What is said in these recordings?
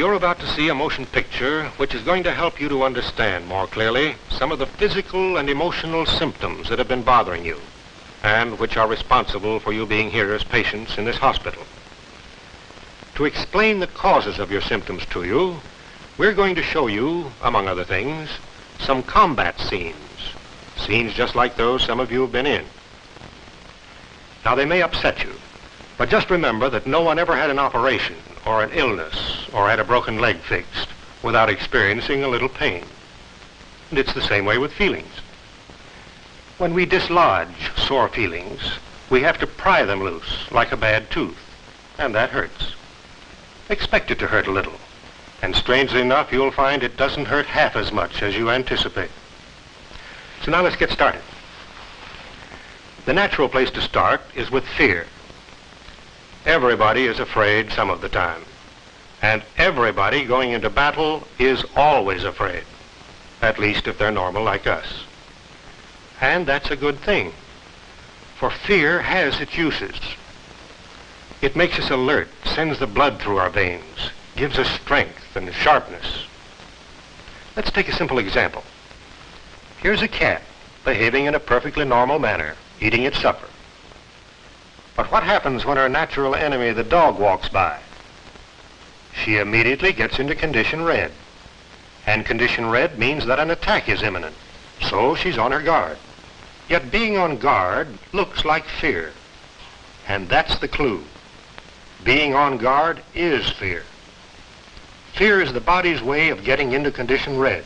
You're about to see a motion picture which is going to help you to understand more clearly some of the physical and emotional symptoms that have been bothering you and which are responsible for you being here as patients in this hospital. To explain the causes of your symptoms to you, we're going to show you, among other things, some combat scenes. Scenes just like those some of you have been in. Now, they may upset you, but just remember that no one ever had an operation or an illness or had a broken leg fixed without experiencing a little pain. And it's the same way with feelings. When we dislodge sore feelings, we have to pry them loose like a bad tooth, and that hurts. Expect it to hurt a little, and strangely enough, you'll find it doesn't hurt half as much as you anticipate. So now let's get started. The natural place to start is with fear. Everybody is afraid some of the time, and everybody going into battle is always afraid, at least if they're normal like us. And that's a good thing, for fear has its uses. It makes us alert, sends the blood through our veins, gives us strength and sharpness. Let's take a simple example. Here's a cat behaving in a perfectly normal manner, eating its supper. But what happens when our natural enemy, the dog, walks by? She immediately gets into condition red. And condition red means that an attack is imminent. So she's on her guard. Yet being on guard looks like fear. And that's the clue. Being on guard is fear. Fear is the body's way of getting into condition red.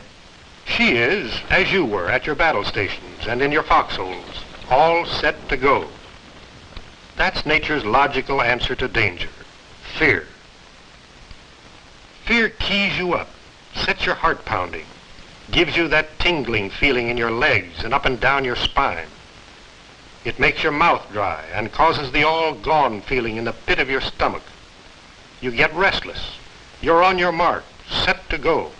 She is, as you were at your battle stations and in your foxholes, all set to go. That's nature's logical answer to danger, fear. Fear keys you up, sets your heart pounding, gives you that tingling feeling in your legs and up and down your spine. It makes your mouth dry and causes the all-gone feeling in the pit of your stomach. You get restless. You're on your mark, set to go.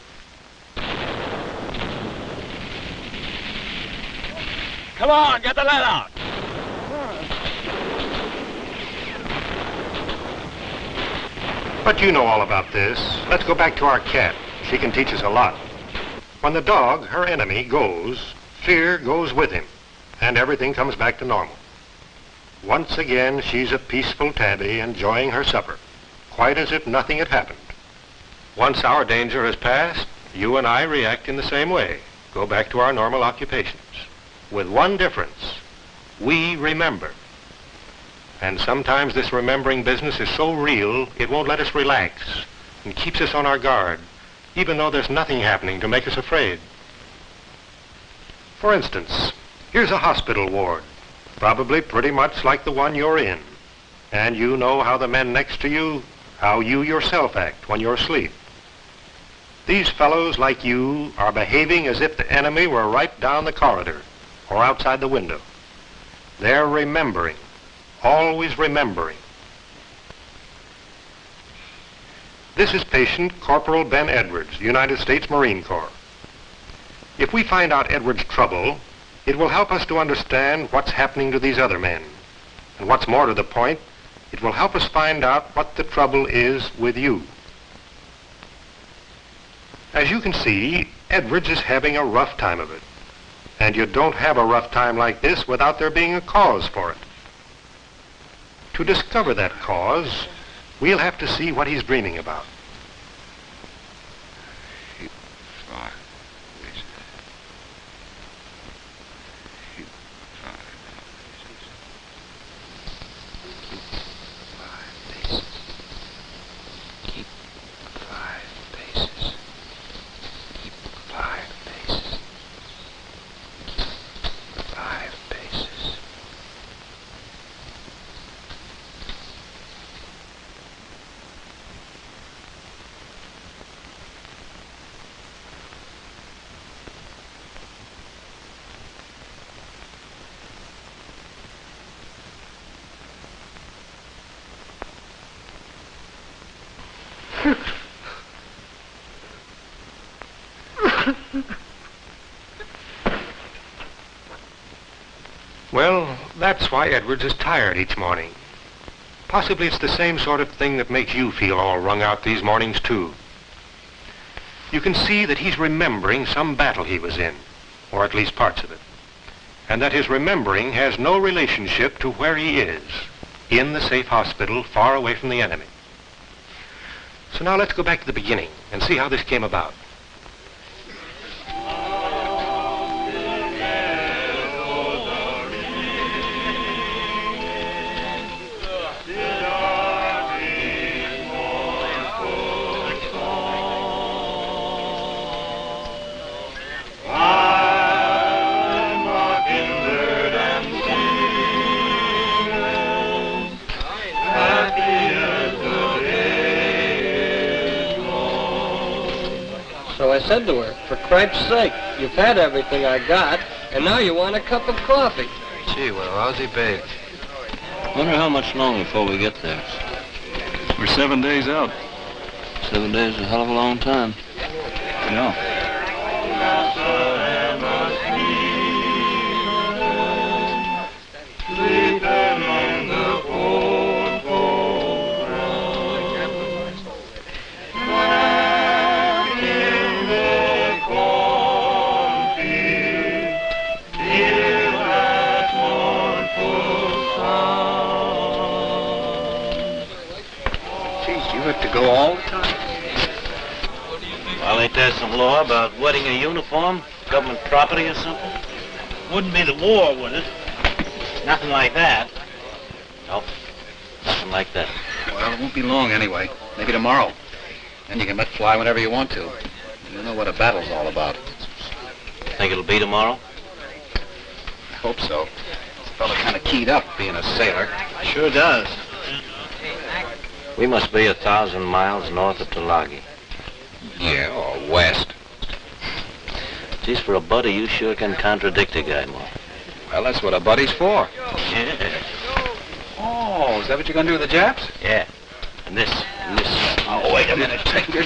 Come on, get the lead out. But you know all about this. Let's go back to our cat. She can teach us a lot. When the dog, her enemy, goes, fear goes with him, and everything comes back to normal. Once again, she's a peaceful tabby enjoying her supper, quite as if nothing had happened. Once our danger has passed, you and I react in the same way, go back to our normal occupations. With one difference, we remember. And sometimes this remembering business is so real, it won't let us relax and keeps us on our guard, even though there's nothing happening to make us afraid. For instance, here's a hospital ward, probably pretty much like the one you're in. And you know how the men next to you, how you yourself act when you're asleep. These fellows, like you, are behaving as if the enemy were right down the corridor or outside the window. They're remembering. Always remembering. This is patient Corporal Ben Edwards, United States Marine Corps. If we find out Edwards' trouble, it will help us to understand what's happening to these other men. And what's more to the point, it will help us find out what the trouble is with you. As you can see, Edwards is having a rough time of it. And you don't have a rough time like this without there being a cause for it. To discover that cause, we'll have to see what he's dreaming about. Well, that's why Edwards is tired each morning. Possibly it's the same sort of thing that makes you feel all wrung out these mornings, too. You can see that he's remembering some battle he was in, or at least parts of it, and that his remembering has no relationship to where he is, in the safe hospital, far away from the enemy. So now let's go back to the beginning and see how this came about. So I said to her, for Christ's sake, you've had everything I got, and now you want a cup of coffee. Gee, well, how's he baked? Wonder how much longer before we get there. We're 7 days out. 7 days is a hell of a long time. Yeah. To go all the time? Well, ain't there some law about wearing a uniform? Government property or something? Wouldn't be the war, would it? Nothing like that. Nope. Nothing like that. Well, it won't be long anyway. Maybe tomorrow. Then you can let fly whenever you want to. You know what a battle's all about. Think it'll be tomorrow? I hope so. This fella kind of keyed up being a sailor. Sure does. We must be 1,000 miles north of Tulagi. Yeah, or west. Geez, for a buddy, you sure can contradict a guy more. Well, that's what a buddy's for. Yeah. Oh, is that what you're going to do with the Japs? Yeah. And this. Oh, wait a minute. Take your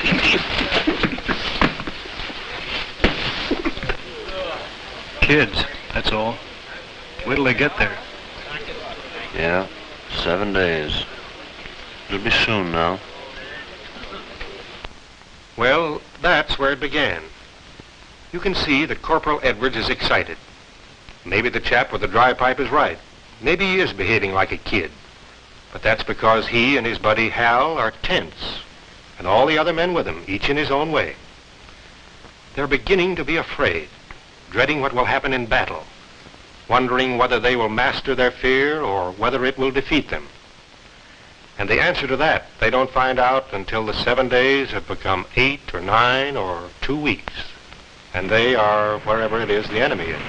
Kids, that's all. Wait till they get there. Yeah. 7 days. It'll be soon now. Well, that's where it began. You can see that Corporal Edwards is excited. Maybe the chap with the dry pipe is right. Maybe he is behaving like a kid. But that's because he and his buddy Hal are tense, and all the other men with him, each in his own way. They're beginning to be afraid, dreading what will happen in battle, wondering whether they will master their fear or whether it will defeat them. And the answer to that, they don't find out until the 7 days have become 8 or 9 or 2 weeks. And they are wherever it is the enemy is.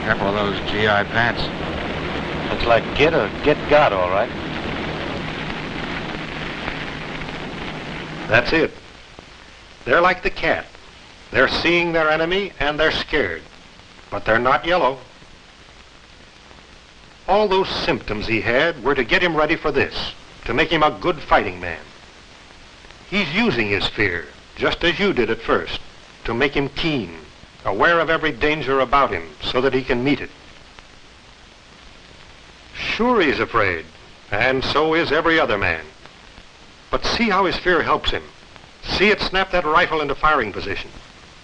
Careful of those GI pants. Looks like get or get got, all right. That's it. They're like the cat. They're seeing their enemy and they're scared. But they're not yellow. All those symptoms he had were to get him ready for this, to make him a good fighting man. He's using his fear, just as you did at first, to make him keen, aware of every danger about him so that he can meet it. Sure, he's afraid, and so is every other man. But see how his fear helps him. See it snap that rifle into firing position.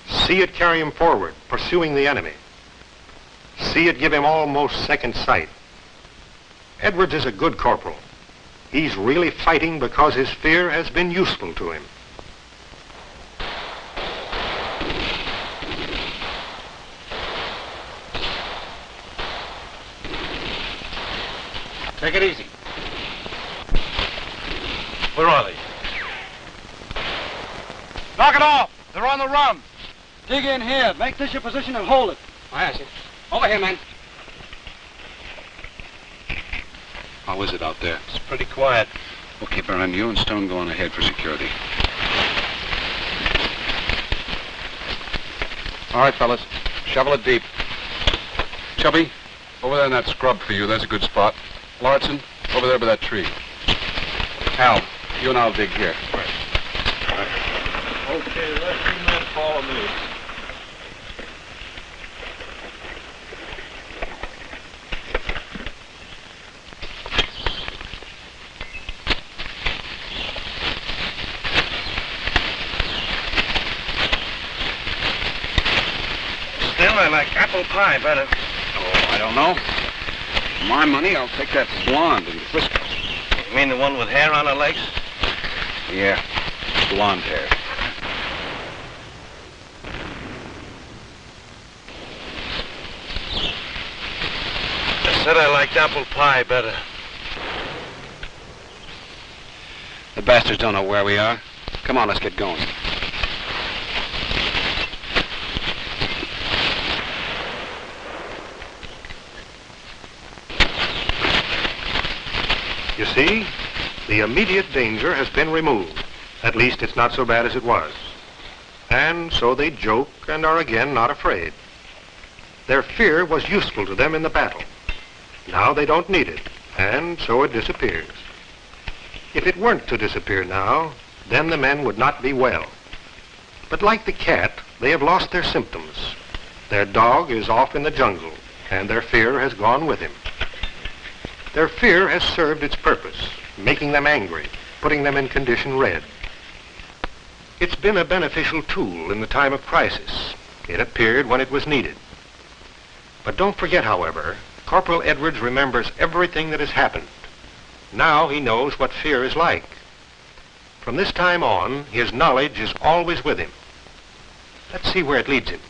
See it carry him forward, pursuing the enemy. See it give him almost second sight. Edwards is a good corporal. He's really fighting because his fear has been useful to him. Take it easy. Where are they? Knock it off! They're on the run! Dig in here. Make this your position and hold it. I see. Over here, man. How is it out there? It's pretty quiet. Okay, Burnham, you and Stone go on ahead for security. All right, fellas. Shovel it deep. Chubby, over there in that scrub for you. There's a good spot. Larson, over there by that tree. Hal, you and I'll dig here. Okay, let you men follow me. Still, I like apple pie better. Oh, I don't know. For my money, I'll take that blonde in Frisco. You mean the one with hair on her legs? Yeah, blonde hair. I said I liked apple pie better. The bastards don't know where we are. Come on, let's get going. You see, the immediate danger has been removed. At least it's not so bad as it was. And so they joke and are again not afraid. Their fear was useful to them in the battle. Now they don't need it, and so it disappears. If it weren't to disappear now, then the men would not be well. But like the cat, they have lost their symptoms. Their dog is off in the jungle, and their fear has gone with him. Their fear has served its purpose, making them angry, putting them in condition red. It's been a beneficial tool in the time of crisis. It appeared when it was needed. But don't forget, however, Corporal Edwards remembers everything that has happened. Now he knows what fear is like. From this time on, his knowledge is always with him. Let's see where it leads him.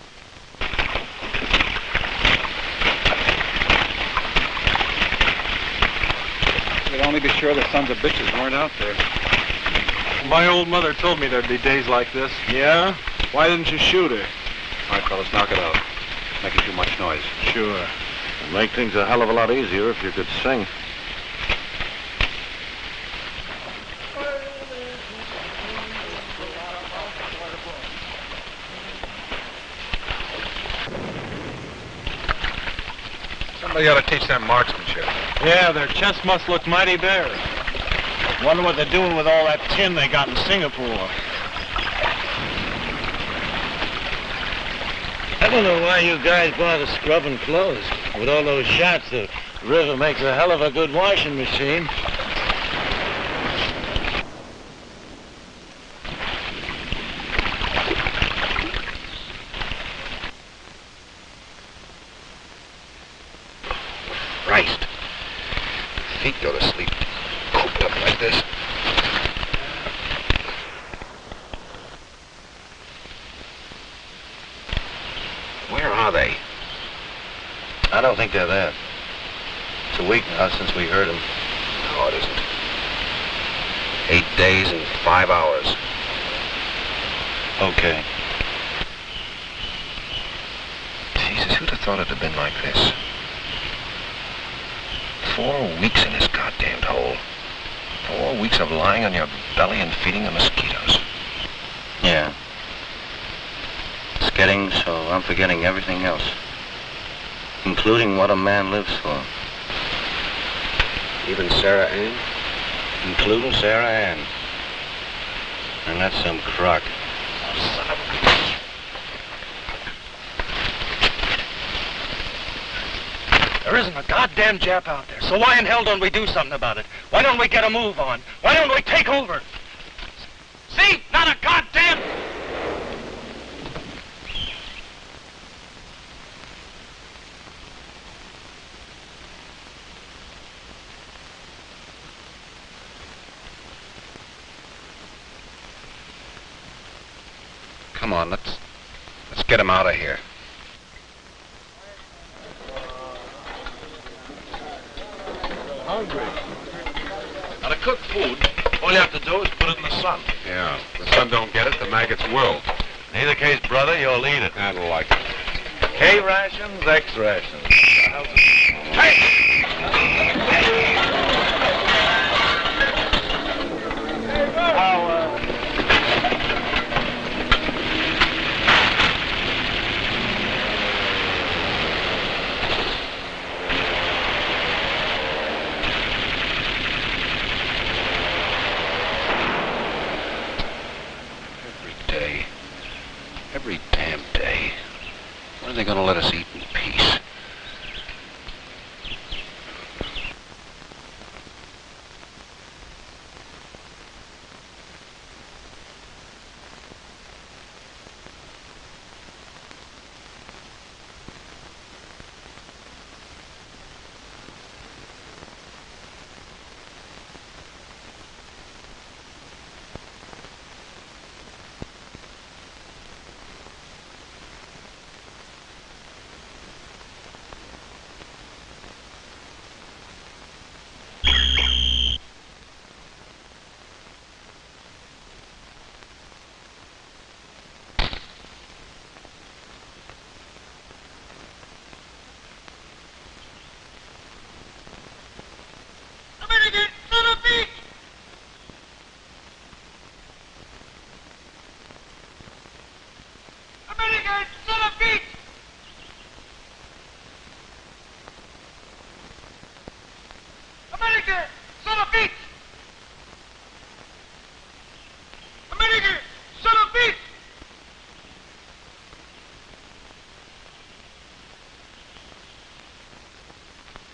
We'd only be sure the sons of bitches weren't out there. My old mother told me there'd be days like this. Yeah? Why didn't you shoot her? All right, fellas, knock it out. Making too much noise. Sure. It'd make things a hell of a lot easier if you could sing. Somebody ought to teach them marksmanship. Yeah, their chests must look mighty bare. Wonder what they're doing with all that tin they got in Singapore. I don't know why you guys bother scrubbing clothes. With all those shots, the river makes a hell of a good washing machine. Christ. Feet go to sleep. Cooped up like this. Where are they? I don't think they're there. It's a week now since we heard them. No, it isn't. 8 days and 5 hours. Okay. Jesus, who'd have thought it'd have been like this? 4 weeks in this goddamned hole. 4 weeks of lying on your belly and feeding the mosquitoes. Yeah. It's getting so I'm forgetting everything else. Including what a man lives for. Even Sarah Ann? Including Sarah Ann. And that's some crock. Son of a bitch. There isn't a goddamn Jap out there, so why in hell don't we do something about it? Why don't we get a move on? Why don't we take over? See? Not a goddamn... Come on, let's get him out of here. Hungry. Now, to cook food, all you have to do is put it in the sun. Yeah, the sun don't get it, the maggots will. In either case, brother, you'll eat it. I don't like it. K rations, X rations. Every damn day. When are they going to let us eat in peace?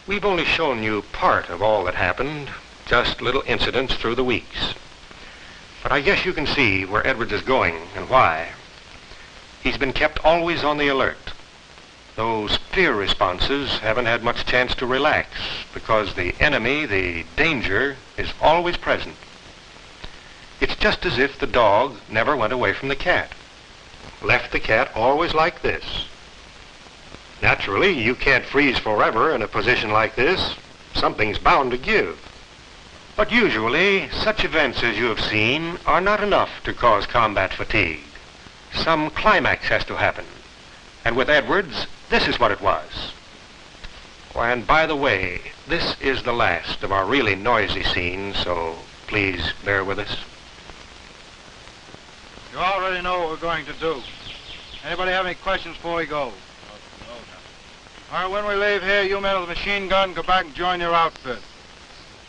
We've only shown you part of all that happened, just little incidents through the weeks. But I guess you can see where Edwards is going and why. He's been kept always on the alert. Those fear responses haven't had much chance to relax because the enemy, the danger, is always present. It's just as if the dog never went away from the cat. Left the cat always like this. Naturally, you can't freeze forever in a position like this. Something's bound to give. But usually, such events as you have seen are not enough to cause combat fatigue. Some climax has to happen. And with Edwards, this is what it was. Oh, and by the way, this is the last of our really noisy scenes, so please bear with us. You already know what we're going to do. Anybody have any questions before we go? All right, when we leave here, you men with the machine gun go back and join your outfit.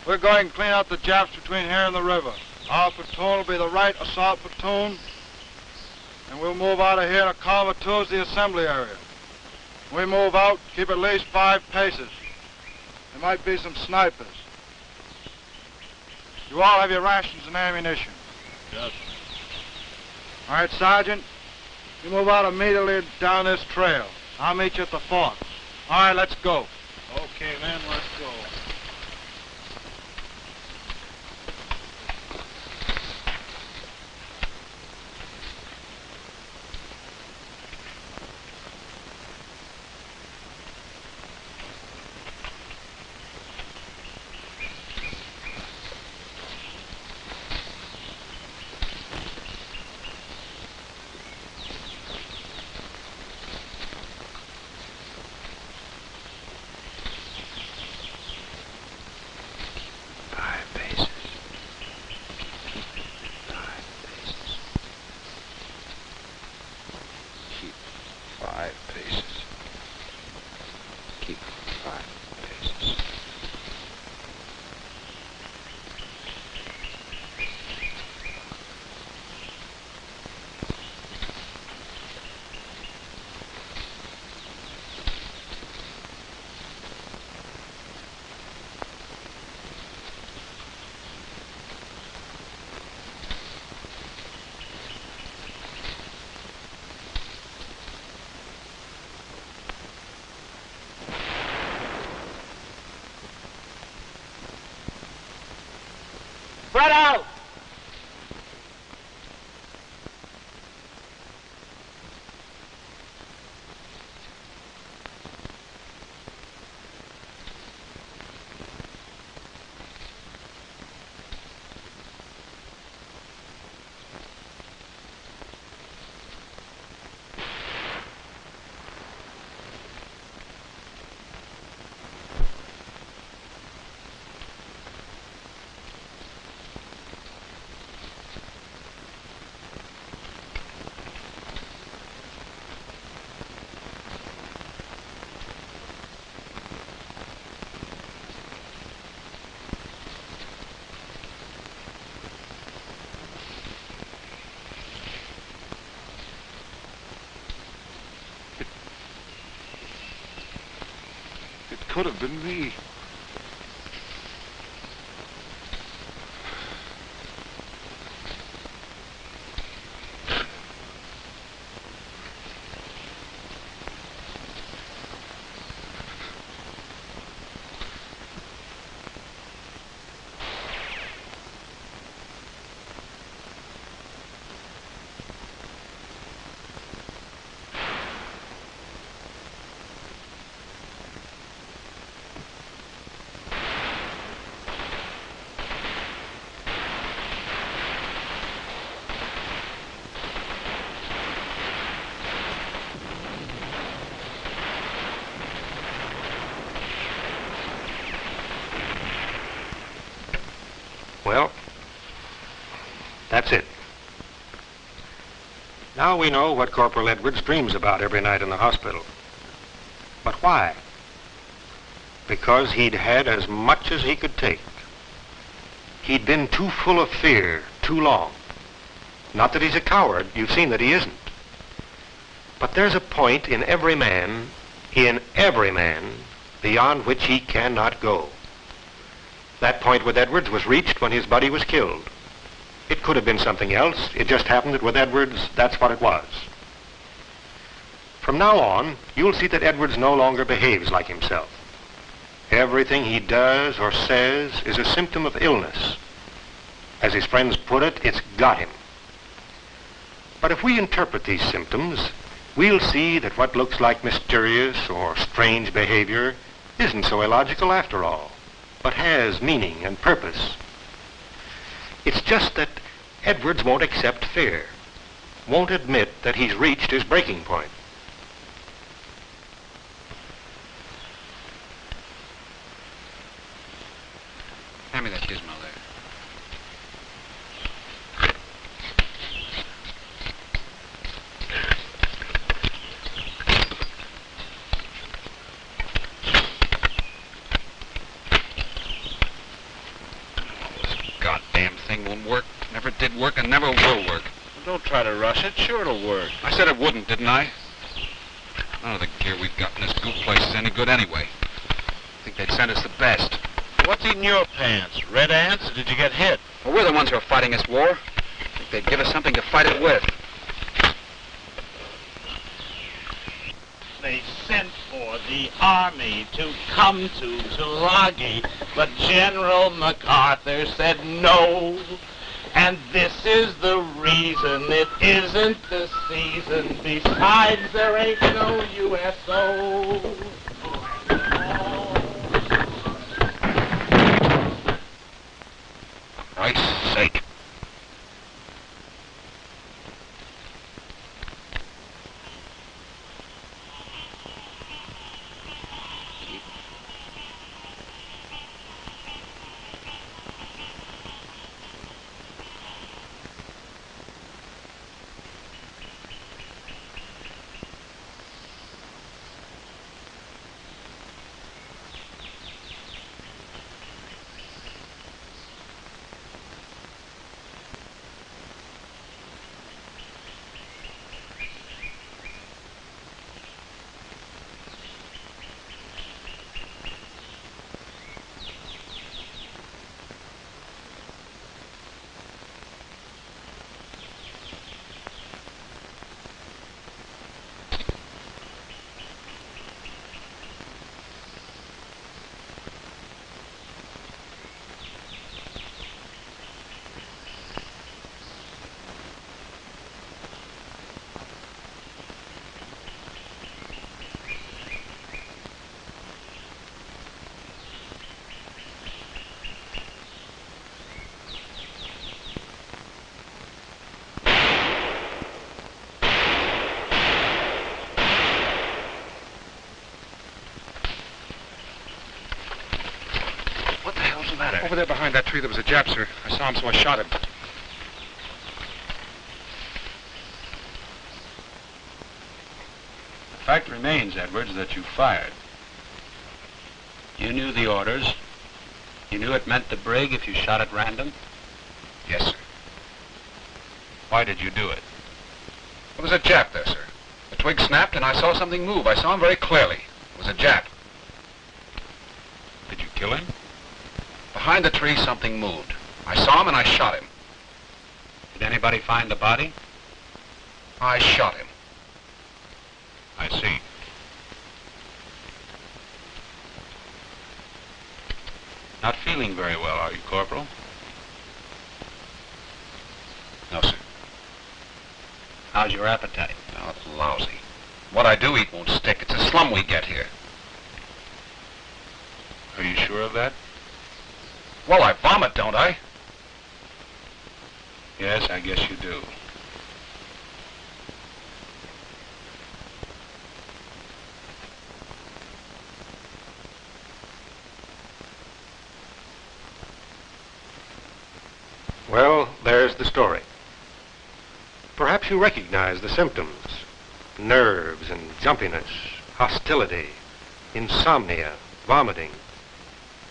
We're going to clean out the Japs between here and the river. Our platoon will be the right assault platoon, and we'll move out of here in a column of two as the assembly area. When we move out, keep at least 5 paces. There might be some snipers. You all have your rations and ammunition. Yes. All right, Sergeant, you move out immediately down this trail. I'll meet you at the fort. All right, let's go. Okay, man, let's go. Spread out! could have been me. Well, that's it. Now we know what Corporal Edwards dreams about every night in the hospital. But why? Because he'd had as much as he could take. He'd been too full of fear too long. Not that he's a coward. You've seen that he isn't. But there's a point in every man, beyond which he cannot go. That point with Edwards was reached when his buddy was killed. It could have been something else. It just happened that with Edwards, that's what it was. From now on, you'll see that Edwards no longer behaves like himself. Everything he does or says is a symptom of illness. As his friends put it, it's got him. But if we interpret these symptoms, we'll see that what looks like mysterious or strange behavior isn't so illogical after all, but has meaning and purpose. It's just that Edwards won't accept fear, won't admit that he's reached his breaking point. Hand me that gizmo there. Goddamn thing won't work. Never did work and never will work. Well, don't try to rush it. Sure it'll work. I said it wouldn't, didn't I? None of the gear we've got in this goop place is any good anyway. I think they'd send us the best. What's in your pants? Red ants, or did you get hit? Well, we're the ones who are fighting this war. I think they'd give us something to fight it with. They sent for the army to come to Tulagi, but General MacArthur said no. And this is the reason it isn't the season. Besides, there ain't no USO. For Christ's sake. Over there behind that tree, there was a Jap, sir. I saw him, so I shot him. The fact remains, Edwards, that you fired. You knew the orders. You knew it meant the brig if you shot at random. Yes, sir. Why did you do it? Well, there's a Jap there, sir. The twig snapped, and I saw something move. I saw him very clearly. It was a Jap. Kill him? Behind the tree, something moved. I saw him and I shot him. Did anybody find the body? I shot him. I see. Not feeling very well, are you, Corporal? No, sir. How's your appetite? No, it's lousy. What I do eat won't stick. It's a slum we get here. Are you sure of that? Well, I vomit, don't I? Yes, I guess you do. Well, there's the story. Perhaps you recognize the symptoms. Nerves and jumpiness, hostility, insomnia, vomiting.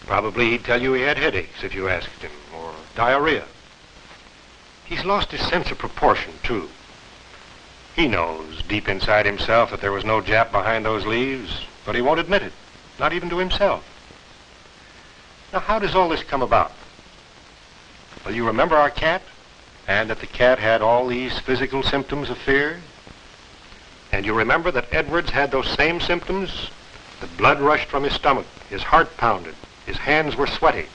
Probably he'd tell you he had headaches if you asked him, or diarrhea. He's lost his sense of proportion, too. He knows deep inside himself that there was no Jap behind those leaves, but he won't admit it, not even to himself. Now, how does all this come about? Well, you remember our cat? And that the cat had all these physical symptoms of fear? And you remember that Edwards had those same symptoms? The blood rushed from his stomach, his heart pounded, his hands were sweaty.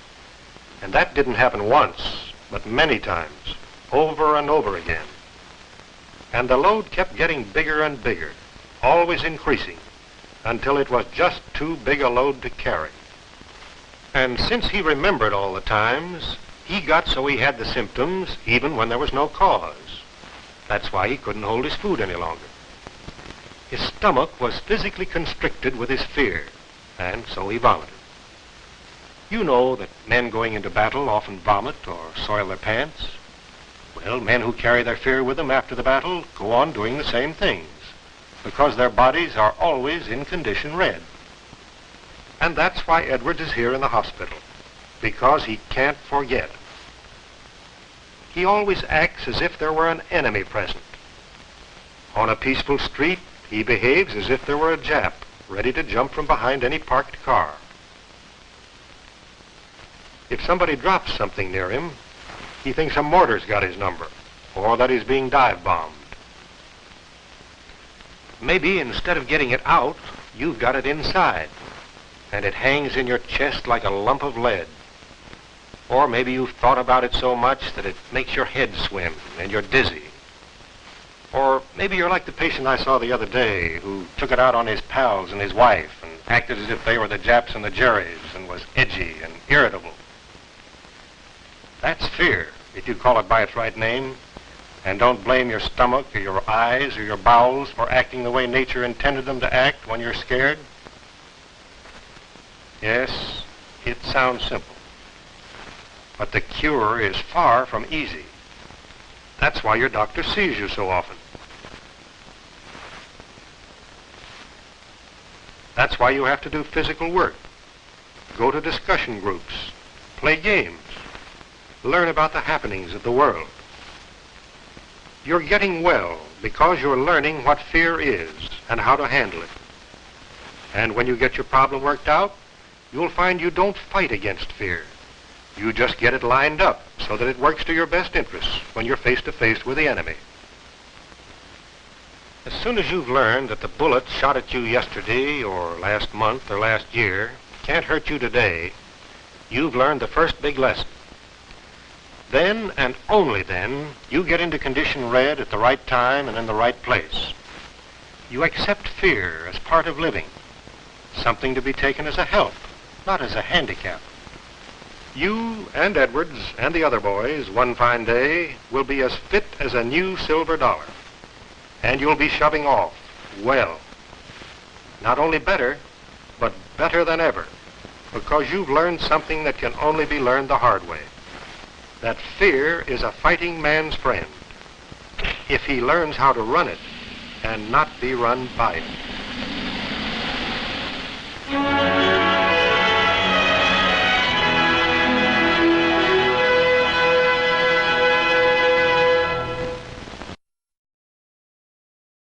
And that didn't happen once, but many times, over and over again. And the load kept getting bigger and bigger, always increasing, until it was just too big a load to carry. And since he remembered all the times, he got so he had the symptoms even when there was no cause. That's why he couldn't hold his food any longer. His stomach was physically constricted with his fear, and so he vomited. You know that men going into battle often vomit or soil their pants. Well, men who carry their fear with them after the battle go on doing the same things, because their bodies are always in condition red. And that's why Edwards is here in the hospital, because he can't forget. He always acts as if there were an enemy present. On a peaceful street, he behaves as if there were a Jap ready to jump from behind any parked car. If somebody drops something near him, he thinks a mortar's got his number, or that he's being dive-bombed. Maybe instead of getting it out, you've got it inside, and it hangs in your chest like a lump of lead. Or maybe you've thought about it so much that it makes your head swim and you're dizzy. Or maybe you're like the patient I saw the other day who took it out on his pals and his wife and acted as if they were the Japs and the Jerrys and was edgy and irritable. That's fear, if you call it by its right name. And don't blame your stomach or your eyes or your bowels for acting the way nature intended them to act when you're scared. Yes, it sounds simple. But the cure is far from easy. That's why your doctor sees you so often. That's why you have to do physical work, go to discussion groups, play games, learn about the happenings of the world. You're getting well because you're learning what fear is and how to handle it. And when you get your problem worked out, you'll find you don't fight against fear. You just get it lined up so that it works to your best interests when you're face to face with the enemy. As soon as you've learned that the bullet shot at you yesterday or last month or last year can't hurt you today, you've learned the first big lesson. Then, and only then, you get into condition red at the right time and in the right place. You accept fear as part of living, something to be taken as a help, not as a handicap. You and Edwards and the other boys, one fine day, will be as fit as a new silver dollar. And you'll be shoving off, well. Not only better, but better than ever, because you've learned something that can only be learned the hard way. That fear is a fighting man's friend, if he learns how to run it and not be run by it.